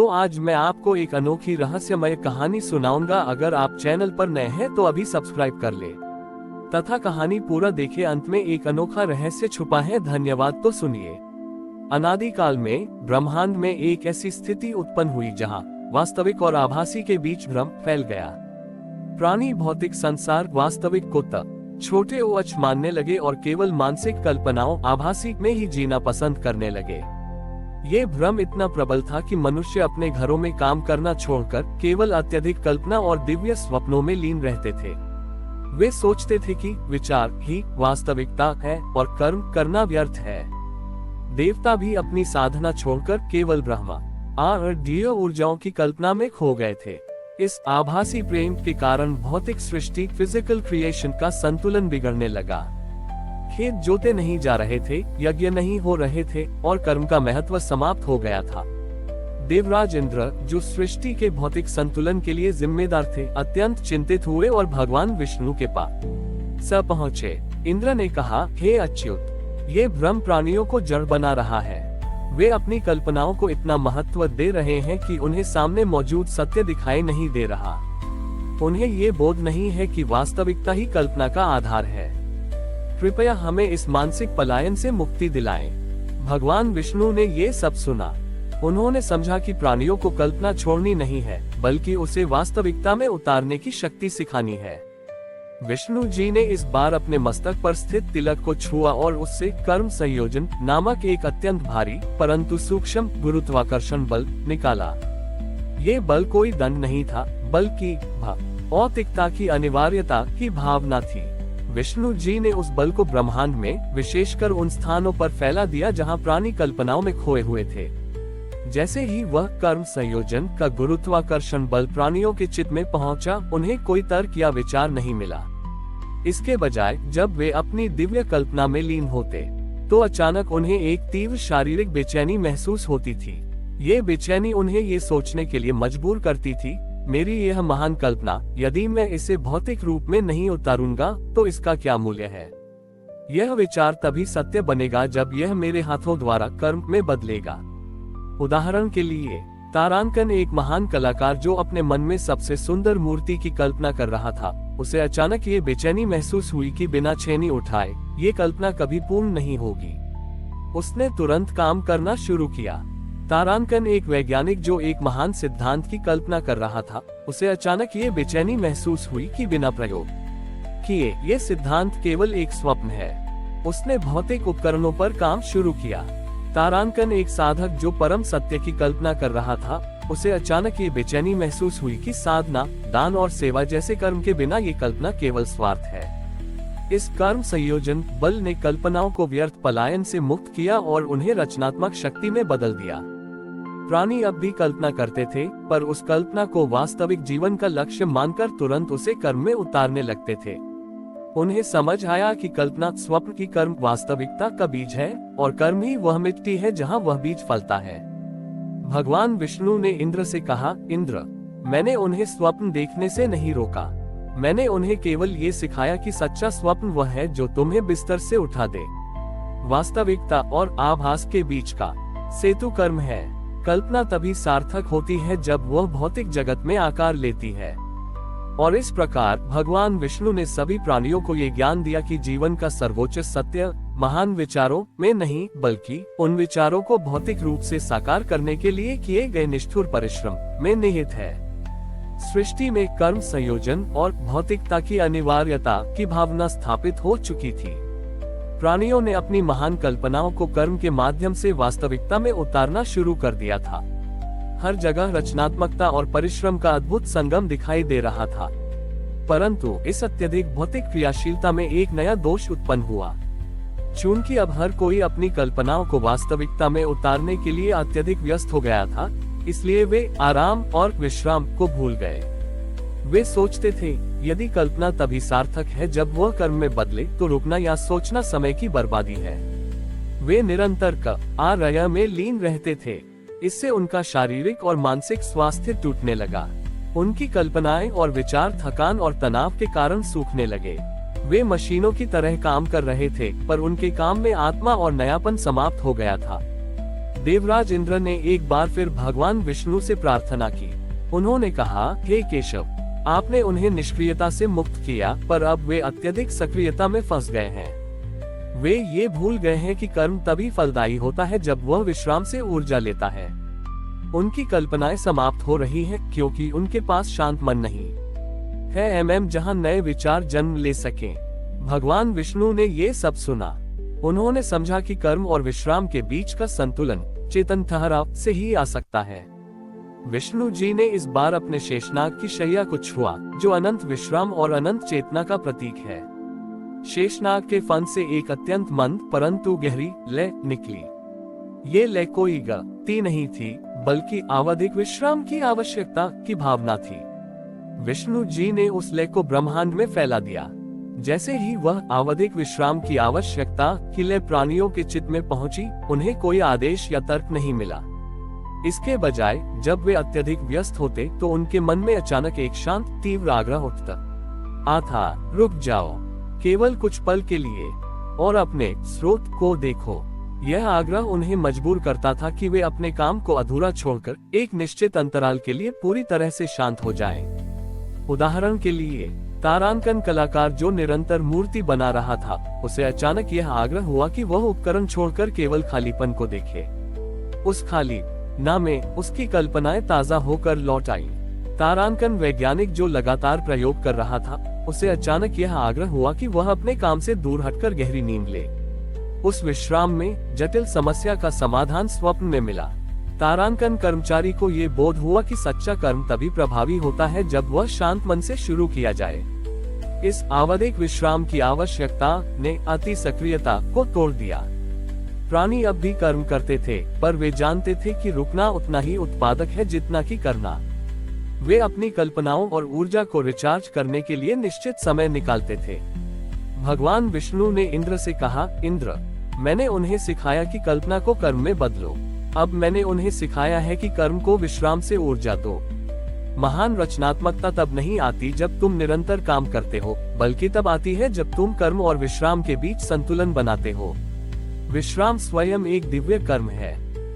तो आज मैं आपको एक अनोखी रहस्यमय कहानी सुनाऊंगा। अगर आप चैनल पर नए हैं तो अभी सब्सक्राइब कर ले तथा कहानी पूरा देखे। अंत में एक अनोखा रहस्य छुपा है। धन्यवाद। तो सुनिए। अनादिकाल में ब्रह्मांड में एक ऐसी स्थिति उत्पन्न हुई जहां वास्तविक और आभासी के बीच भ्रम फैल गया। प्राणी भौतिक संसार वास्तविक को छोटे ओछ मानने लगे और केवल मानसिक कल्पनाओं आभासी में ही जीना पसंद करने लगे। ये भ्रम इतना प्रबल था कि मनुष्य अपने घरों में काम करना छोड़कर केवल अत्यधिक कल्पना और दिव्य स्वप्नों में लीन रहते थे। वे सोचते थे कि विचार ही वास्तविकता है और कर्म करना व्यर्थ है। देवता भी अपनी साधना छोड़कर केवल ब्रह्मा और दिव्य ऊर्जाओं की कल्पना में खो गए थे। इस आभासी प्रेम के कारण भौतिक सृष्टि फिजिकल क्रिएशन का संतुलन बिगड़ने लगा। खेत जोते नहीं जा रहे थे, यज्ञ नहीं हो रहे थे और कर्म का महत्व समाप्त हो गया था। देवराज इंद्र, जो सृष्टि के भौतिक संतुलन के लिए जिम्मेदार थे, अत्यंत चिंतित हुए और भगवान विष्णु के पास पहुँचे। इंद्र ने कहा, हे अच्युत, ये भ्रम प्राणियों को जड़ बना रहा है। वे अपनी कल्पनाओं को इतना महत्व दे रहे हैं कि उन्हें सामने मौजूद सत्य दिखाई नहीं दे रहा। उन्हें ये बोध नहीं है कि वास्तविकता ही कल्पना का आधार है। कृपया हमें इस मानसिक पलायन से मुक्ति दिलाएं। भगवान विष्णु ने ये सब सुना। उन्होंने समझा कि प्राणियों को कल्पना छोड़नी नहीं है, बल्कि उसे वास्तविकता में उतारने की शक्ति सिखानी है। विष्णु जी ने इस बार अपने मस्तक पर स्थित तिलक को छुआ और उससे कर्म संयोजन नामक एक अत्यंत भारी परंतु सूक्ष्म गुरुत्वाकर्षण बल निकाला। ये बल कोई दंड नहीं था, बल्कि भौतिकता की अनिवार्यता की भावना थी। विष्णु जी ने उस बल को ब्रह्मांड में, विशेषकर उन स्थानों पर फैला दिया जहां प्राणी कल्पनाओं में खोए हुए थे। जैसे ही वह कर्म संयोजन का गुरुत्वाकर्षण बल प्राणियों के चित्त में पहुंचा, उन्हें कोई तर्क या विचार नहीं मिला। इसके बजाय जब वे अपनी दिव्य कल्पना में लीन होते, तो अचानक उन्हें एक तीव्र शारीरिक बेचैनी महसूस होती थी। ये बेचैनी उन्हें ये सोचने के लिए मजबूर करती थी, मेरी यह महान कल्पना, यदि मैं इसे भौतिक रूप में नहीं उतारूंगा तो इसका क्या मूल्य है। यह विचार तभी सत्य बनेगा जब यह मेरे हाथों द्वारा कर्म में बदलेगा। उदाहरण के लिए, तारांकन, एक महान कलाकार जो अपने मन में सबसे सुंदर मूर्ति की कल्पना कर रहा था, उसे अचानक ये बेचैनी महसूस हुई कि बिना छेनी उठाए ये कल्पना कभी पूर्ण नहीं होगी। उसने तुरंत काम करना शुरू किया। तारांकन, एक वैज्ञानिक जो एक महान सिद्धांत की कल्पना कर रहा था, उसे अचानक ये बेचैनी महसूस हुई कि बिना प्रयोग किए ये सिद्धांत केवल एक स्वप्न है। उसने भौतिक उपकरणों पर काम शुरू किया। तारांकन, एक साधक जो परम सत्य की कल्पना कर रहा था, उसे अचानक ये बेचैनी महसूस हुई कि साधना, दान और सेवा जैसे कर्म के बिना ये कल्पना केवल स्वार्थ है। इस कर्म संयोजन बल ने कल्पनाओं को व्यर्थ पलायन से मुक्त किया और उन्हें रचनात्मक शक्ति में बदल दिया। प्राणी अब भी कल्पना करते थे, पर उस कल्पना को वास्तविक जीवन का लक्ष्य मानकर तुरंत उसे कर्म में उतारने लगते थे। उन्हें समझ आया कि कल्पना स्वप्न की, कर्म वास्तविकता का बीज है और कर्म ही वह मिट्टी है जहां वह बीज फलता है। भगवान विष्णु ने इंद्र से कहा, इंद्र, मैंने उन्हें स्वप्न देखने से नहीं रोका। मैंने उन्हें केवल ये सिखाया कि सच्चा स्वप्न वह है जो तुम्हें बिस्तर से उठा दे। वास्तविकता और आभास के बीच का सेतु कर्म है। कल्पना तभी सार्थक होती है जब वह भौतिक जगत में आकार लेती है। और इस प्रकार भगवान विष्णु ने सभी प्राणियों को ये ज्ञान दिया कि जीवन का सर्वोच्च सत्य महान विचारों में नहीं, बल्कि उन विचारों को भौतिक रूप से साकार करने के लिए किए गए निष्ठुर परिश्रम में निहित है। सृष्टि में कर्म संयोजन और भौतिकता की अनिवार्यता की भावना स्थापित हो चुकी थी। प्राणियों ने अपनी महान कल्पनाओं को कर्म के माध्यम से वास्तविकता में उतारना शुरू कर दिया था। हर जगह रचनात्मकता और परिश्रम का अद्भुत संगम दिखाई दे रहा था। परंतु इस अत्यधिक भौतिक क्रियाशीलता में एक नया दोष उत्पन्न हुआ। चूंकि अब हर कोई अपनी कल्पनाओं को वास्तविकता में उतारने के लिए अत्यधिक व्यस्त हो गया था, इसलिए वे आराम और विश्राम को भूल गए। वे सोचते थे, यदि कल्पना तभी सार्थक है जब वह कर्म में बदले, तो रुकना या सोचना समय की बर्बादी है। वे निरंतर कार्य में लीन रहते थे। इससे उनका शारीरिक और मानसिक स्वास्थ्य टूटने लगा। उनकी कल्पनाएं और विचार थकान और तनाव के कारण सूखने लगे। वे मशीनों की तरह काम कर रहे थे, पर उनके काम में आत्मा और नयापन समाप्त हो गया था। देवराज इंद्र ने एक बार फिर भगवान विष्णु से प्रार्थना की। उन्होंने कहा, हे केशव, आपने उन्हें निष्क्रियता से मुक्त किया, पर अब वे अत्यधिक सक्रियता में फंस गए हैं। वे ये भूल गए हैं कि कर्म तभी फलदायी होता है जब वह विश्राम से ऊर्जा लेता है। उनकी कल्पनाएं समाप्त हो रही हैं क्योंकि उनके पास शांत मन नहीं है जहां नए विचार जन्म ले सकें। भगवान विष्णु ने ये सब सुना। उन्होंने समझा कि कर्म और विश्राम के बीच का संतुलन चेतन ठहराव से ही आ सकता है। विष्णु जी ने इस बार अपने शेषनाग की शैया को छुआ, जो अनंत विश्राम और अनंत चेतना का प्रतीक है। शेषनाग के फन से एक अत्यंत मंद परंतु गहरी लय निकली। ये लय कोई गति नहीं थी, बल्कि आवधिक विश्राम की आवश्यकता की भावना थी। विष्णु जी ने उस लय को ब्रह्मांड में फैला दिया। जैसे ही वह आवधिक विश्राम की आवश्यकता की लय प्राणियों के चित्त में पहुंची, उन्हें कोई आदेश या तर्क नहीं मिला। इसके बजाय जब वे अत्यधिक व्यस्त होते तो उनके मन में अचानक एक शांत तीव्र आग्रह उठता आता, रुक जाओ, केवल कुछ पल के लिए, और अपने स्रोत को देखो। यह आग्रह उन्हें मजबूर करता था कि वे अपने काम को अधूरा छोड़कर एक निश्चित अंतराल के लिए पूरी तरह से शांत हो जाएं। उदाहरण के लिए, तारांकन कलाकार जो निरंतर मूर्ति बना रहा था, उसे अचानक यह आग्रह हुआ कि वह उपकरण छोड़कर केवल खालीपन को देखे। उस खाली ना में उसकी कल्पनाएं ताजा होकर लौट आईं। तारांकन वैज्ञानिक जो लगातार प्रयोग कर रहा था, उसे अचानक यह आग्रह हुआ कि वह अपने काम से दूर हटकर गहरी नींद ले। उस विश्राम में जटिल समस्या का समाधान स्वप्न में मिला। तारांकन कर्मचारी को ये बोध हुआ कि सच्चा कर्म तभी प्रभावी होता है जब वह शांत मन से शुरू किया जाए। इस आवधिक विश्राम की आवश्यकता ने अति सक्रियता को तोड़ दिया। प्राणी अब भी कर्म करते थे, पर वे जानते थे कि रुकना उतना ही उत्पादक है जितना कि करना। वे अपनी कल्पनाओं और ऊर्जा को रिचार्ज करने के लिए निश्चित समय निकालते थे। भगवान विष्णु ने इंद्र से कहा, इंद्र, मैंने उन्हें सिखाया कि कल्पना को कर्म में बदलो। अब मैंने उन्हें सिखाया है कि कर्म को विश्राम से ऊर्जा दो। महान रचनात्मकता तब नहीं आती जब तुम निरंतर काम करते हो, बल्कि तब आती है जब तुम कर्म और विश्राम के बीच संतुलन बनाते हो। विश्राम स्वयं एक दिव्य कर्म है,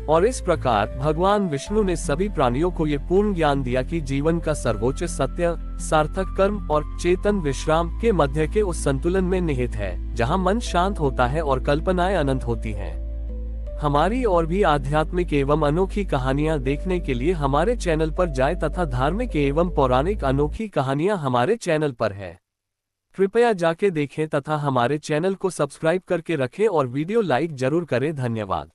और इस प्रकार भगवान विष्णु ने सभी प्राणियों को ये पूर्ण ज्ञान दिया कि जीवन का सर्वोच्च सत्य सार्थक कर्म और चेतन विश्राम के मध्य के उस संतुलन में निहित है, जहां मन शांत होता है और कल्पनाएं अनंत होती हैं। हमारी और भी आध्यात्मिक एवं अनोखी कहानियां देखने के लिए हमारे चैनल पर जाएं तथा धार्मिक एवं पौराणिक अनोखी कहानियां हमारे चैनल पर है। कृपया जाके देखें तथा हमारे चैनल को सब्सक्राइब करके रखें और वीडियो लाइक जरूर करें। धन्यवाद।